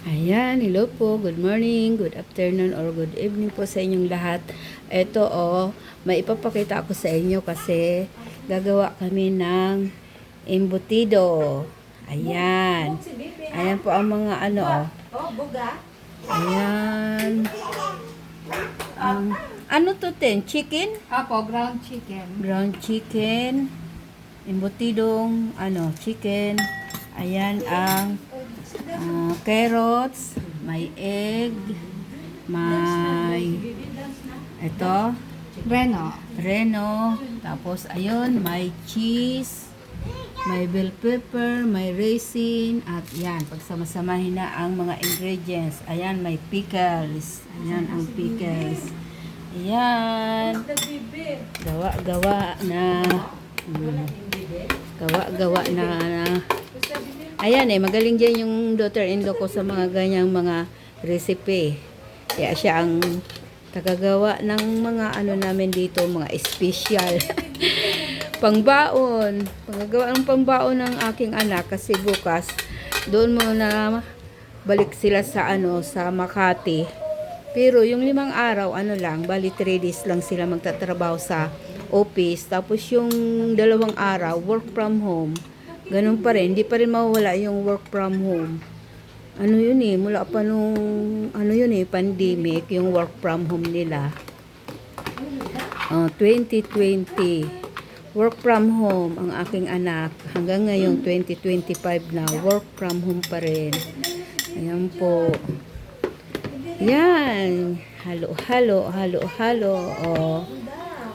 Ayan, hello po, good morning, good afternoon, or good evening po sa inyong lahat. Ito may ipapakita ako sa inyo kasi gagawa kami ng embutido. Ayan. Ayan po ang mga Ayan. Ano to, chicken? Apo, ground chicken. Ground chicken. Embutidong, chicken. Ayan ang carrots, may egg, may reno, tapos ayun, may cheese, may bell pepper, may raisin, at yan, pagsama-samahin na ang mga ingredients. Ayan, may pickles. Ayan ang pickles. Ayan. Gawa-gawa na. Gawa-gawa na. Ayan magaling dyan yung daughter-in-law ko sa mga ganyang mga recipe. Kaya siya ang tagagawa ng mga namin dito, mga special. Pangbaon. Paggawa ng pangbaon ng aking anak kasi bukas doon muna balik sila sa sa Makati. Pero yung 5 araw, bali 3 days lang sila magtatrabaho sa office. Tapos yung 2 araw, work from home. Ganun pa rin, hindi pa rin mawala yung work from home. Mula pa nung, pandemic, yung work from home nila. 2020, work from home ang aking anak. Hanggang ngayon, 2025 na, work from home pa rin. Ayan po. Yan. Halo.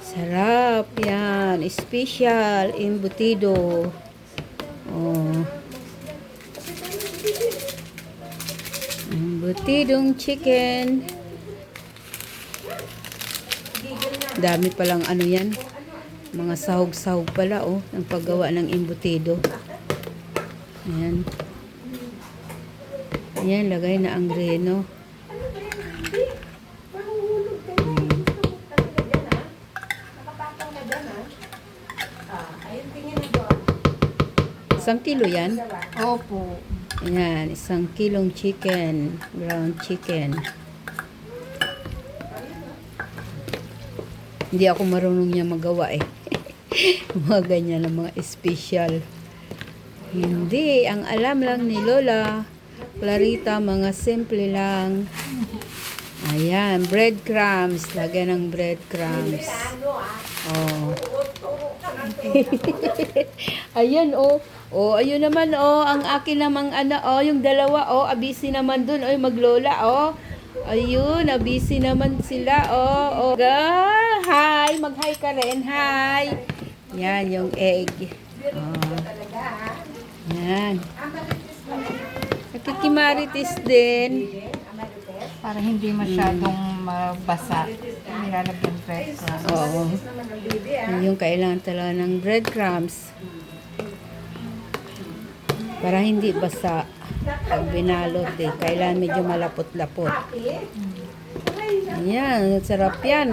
Sarap. Yan. Special. Embutido. Embutidong chicken. Dami palang yan. Mga sahog-sahog pala ang paggawa ng embutido. Ayan. Ayan, lagay na ang reno. Isang kilo yan? Opo. Ayan, 1 kilong chicken, ground chicken. Hindi ako marunong niya magawa mga ganyan ng mga special. Hindi, ang alam lang ni Lola Clarita, mga simple lang. Ayan, breadcrumbs. Lagyan ng breadcrumbs. Ayan ayun naman ang akin namang yung dalawa abisi naman dun maglola ayun abisi naman sila hi, mag-hi ka rin, hi. Yan yung egg. Yan. Nakikimarites din. Para hindi masyadong mabasa. Nilalagyan breadcrumbs. Yung kailangan talaga ng breadcrumbs. Para hindi basa pag binalot kailangan medyo malapot-lapot. Ayan, sarap yan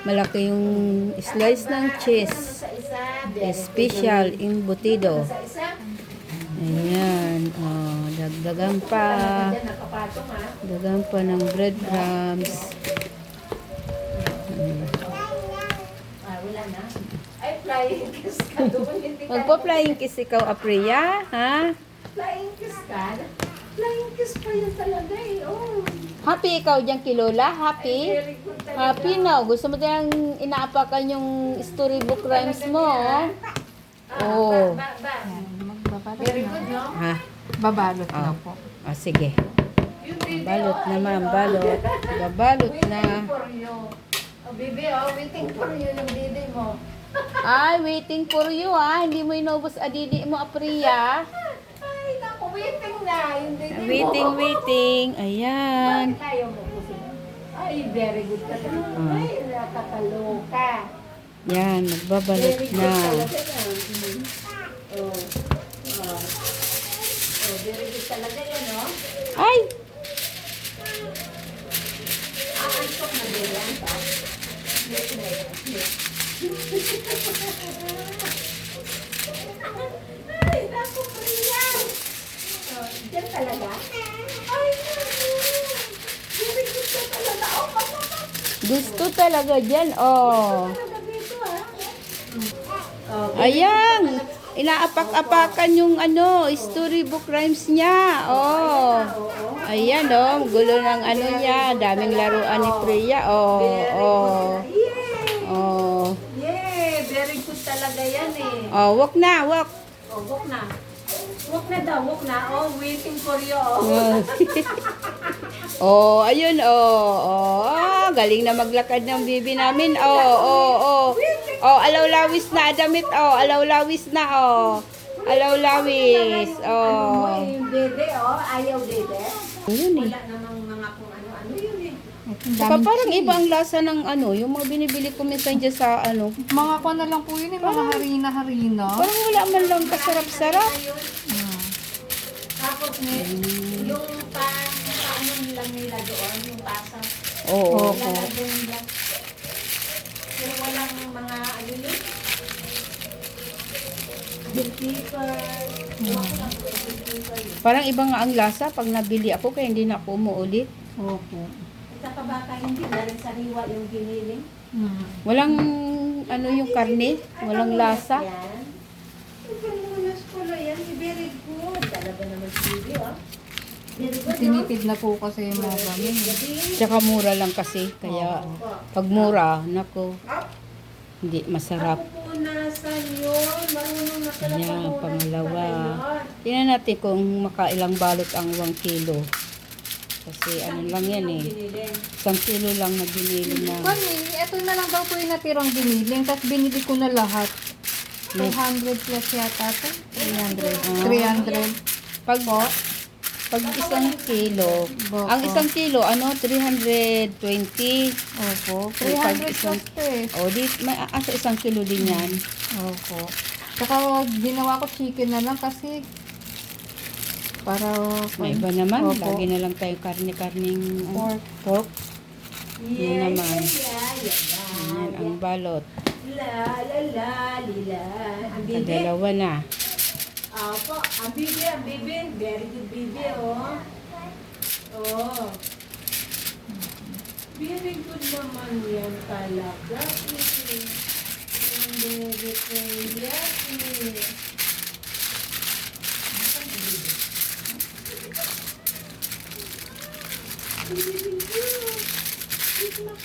malaki yung slice ng cheese. Special embutido. Ayan, dagdagan pa ng breadcrumbs. Flying kiss ka doon. Magpa-flying kiss ikaw, Apriya, ha? Flying kiss ka? Flying kiss pa yun talaga Happy ikaw dyan, Kilola? Happy? Happy na. Gusto mo tayong inaapakan yung storybook rhymes mo, Very good, no? Ha? Babalot na po. Sige. Balot naman, balot. Babalot na. Bibi, waiting for you yung didi mo. Ay, waiting for you, Hindi mo inubos adidi mo, Apriya. Ay, naku, waiting na yung didi mo. Waiting. Ayan. Bakit ayaw mo ubusin? Ay, very good ka talaga. Ay, nakakaloka. Yan, magbabalot Very good na. talaga yan. Very good talaga yan, no? Ay! Aantok na din yan, pa. Ay, naku, Priya. Diyan talaga? Gusto talaga dyan, oh. Ayan, inaapak-apakan yung ano, storybook rhymes niya. Oh. Ayan, oh, gulo ng ano niya, daming laruan ni Priya. Oh, oh. Oh. Yay! Very good talaga yan eh. Oh, walk na, walk. Oh, walk na. Walk na daw, walk na. Oh, waiting for you. Oh. Oh. Oh, ayun, oh, oh, galing na maglakad ng bibi namin. Oh, oh, oh. Oh, alaw-lawis na damit. Oh, alaw-lawis na, oh. Alaw-lawis. Oh. Yung dede, oh. Ayaw dede. Ayun eh. Wala namang mga kung ano-ano yun eh. Ang Saka daming parang cheese. iba ang lasa ng ano, yung mga binibili ko minsan dyan sa ano. Mga ko na lang po yun, mga harina-harina. Parang wala man lang kasarap-sarap. Hmm. Tapos yung paano lang nila doon, yung pasa. Oo. Opo. Lalagyan nila. Pero walang mga ano yun. Parang iba nga ang lasa pag nabili ako kaya hindi na ako umuulit. Opo. Saka baka hindi dahil sariwa yung giniling. Hmm. Walang ano yung karne, walang lasa. Yan. Ang pala yan, very good. Talaga naman sige, oh. Very good, no? Tinipid na po kasi yung mga gamin. Tsaka mura lang kasi kaya pag mura, nako, hindi masarap. Pupunasan yun. Marunong na talaga Ayan, pupunas pangalawa. pala yun. Tingnan natin kung makailang balot ang 1 kilo. Kasi ano lang yan eh. Giniling. 1 kilo lang na binili na. Mami, ito na lang daw po yung natirang biniling. Tapos binili ko na lahat. 200 plus yata ito. 300. 300. Pag 1 kilo, Boko. ang 1 kilo, ano, 320. Opo. Pag 300 isang- plus eh. O, di, may asa 1 kilo din yan. Opo. Saka ginawa ko chicken na lang kasi para May iba naman, Opo. lagi na lang tayo karne-karning Pork. pork. Yan naman. Yeah. Yan ang balot. La la la lila. Ang bibi. Kadalawa na. Opo, ang bibi, ang bibi. Very good bibi, oh. Oh. Very good naman yan talaga. Ang bibi kaya eh.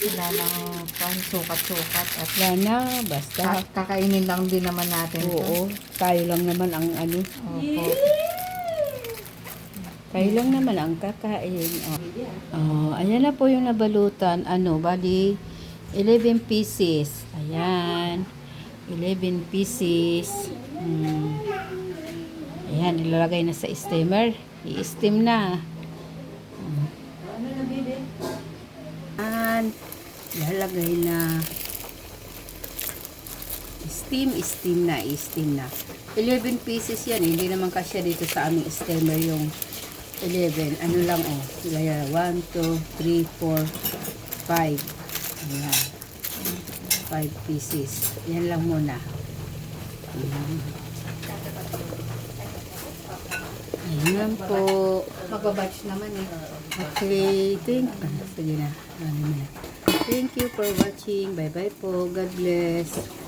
wala lang sukat-sukat at Wala na, basta. kakainin lang din naman natin. to. Oo, tayo lang naman ang ano. Opo. Tayo lang naman ang kakain. Oh, ayan na po yung nabalutan. Ano, bali, 11 pieces. Ayan. 11 pieces. Ayan, ilalagay na sa steamer. I-steam na. Ano na bibi? And, ilalagay na. Steam na. 11 pieces yan. Hindi naman kasya dito sa aming steamer yung 11. Ano lang, oh. 1, 2, 3, 4, 5. Ayan. 5 pieces. Yan lang muna. Ayan lang po. Magbabatch naman eh. Okay, sige na. Thank you for watching. Bye-bye po. God bless.